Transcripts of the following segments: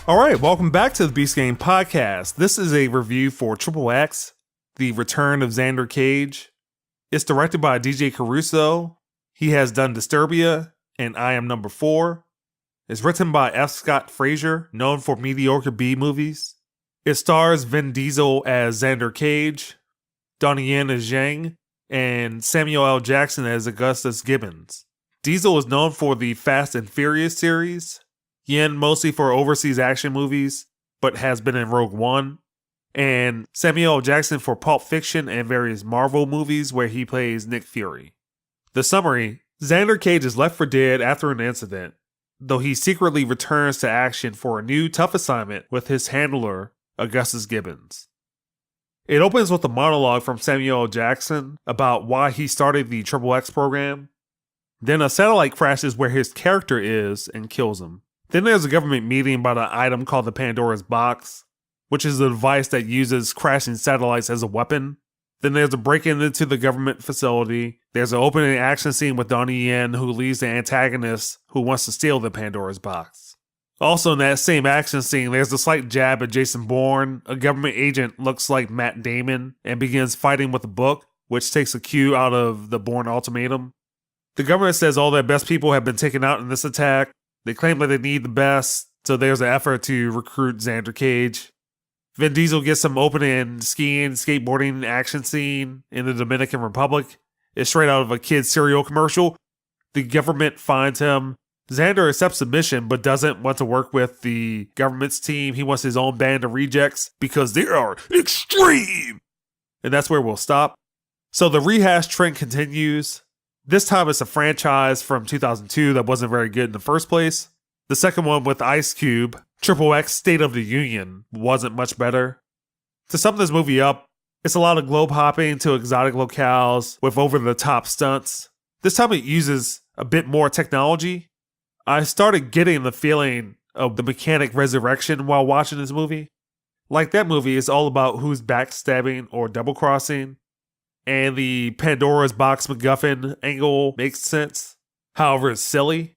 Alright, welcome back to the Beast Game Podcast. This is a review for XXX, The Return of Xander Cage. It's directed by DJ Caruso. He has done Disturbia and I Am Number 4. It's written by F. Scott Fraser, known for mediocre B movies. It stars Vin Diesel as Xander Cage, Donnie Yen as Zhang, and Samuel L. Jackson as Augustus Gibbons. Diesel is known for the Fast and Furious series, Yen mostly for overseas action movies, but has been in Rogue One, and Samuel L. Jackson for Pulp Fiction and various Marvel movies where he plays Nick Fury. The summary: Xander Cage is left for dead after an incident, though he secretly returns to action for a new tough assignment with his handler, Augustus Gibbons. It opens with a monologue from Samuel L. Jackson about why he started the XXX program. Then a satellite crashes where his character is and kills him. Then there's a government meeting about an item called the Pandora's Box, which is a device that uses crashing satellites as a weapon. Then there's a break-in into the government facility. There's an opening action scene with Donnie Yen, who leads the antagonist who wants to steal the Pandora's Box. Also in that same action scene, there's a slight jab at Jason Bourne. A government agent looks like Matt Damon and begins fighting with a book, which takes a cue out of the Bourne ultimatum. The government says all their best people have been taken out in this attack. They claim that they need the best, so there's an effort to recruit Xander Cage. Vin Diesel gets some opening skiing, skateboarding action scene in the Dominican Republic. It's straight out of a kid's cereal commercial. The government finds him. Xander accepts the mission, but doesn't want to work with the government's team. He wants his own band of rejects because they are extreme! And that's where we'll stop. So the rehash trend continues. This time it's a franchise from 2002 that wasn't very good in the first place. The second one with Ice Cube, XXX State of the Union, wasn't much better. To sum this movie up, it's a lot of globe hopping to exotic locales with over-the-top stunts. This time it uses a bit more technology. I started getting the feeling of the mechanic resurrection while watching this movie. Like that movie, it's all about who's backstabbing or double-crossing. And the Pandora's Box MacGuffin angle makes sense. However, it's silly.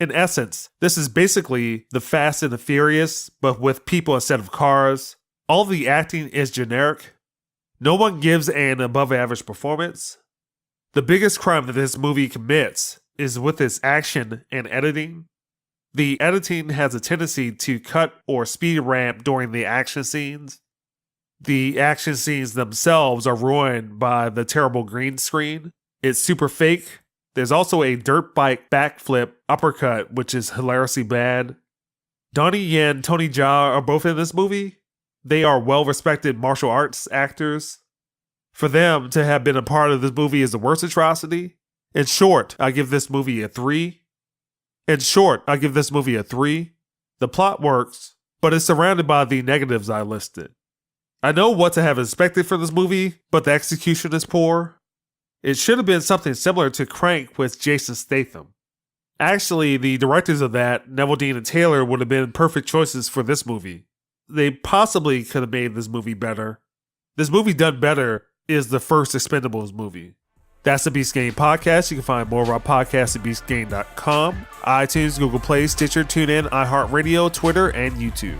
In essence, this is basically the Fast and the Furious, but with people instead of cars. All of the acting is generic. No one gives an above-average performance. The biggest crime that this movie commits is with its action and editing. The editing has a tendency to cut or speed ramp during the action scenes. The action scenes themselves are ruined by the terrible green screen. It's super fake. There's also a dirt bike backflip uppercut, which is hilariously bad. Donnie Yen and Tony Jaa are both in this movie. They are well-respected martial arts actors. For them to have been a part of this movie is the worst atrocity. In short, I give this movie a 3. The plot works, but it's surrounded by the negatives I listed. I know what to have expected for this movie, but the execution is poor. It should have been something similar to Crank with Jason Statham. Actually, the directors of that, Neville Dean and Taylor, would have been perfect choices for this movie. They possibly could have made this movie better. This movie done better is the first Expendables movie. That's the Beast Game Podcast. You can find more of our podcasts at beastgame.com, iTunes, Google Play, Stitcher, TuneIn, iHeartRadio, Twitter, and YouTube.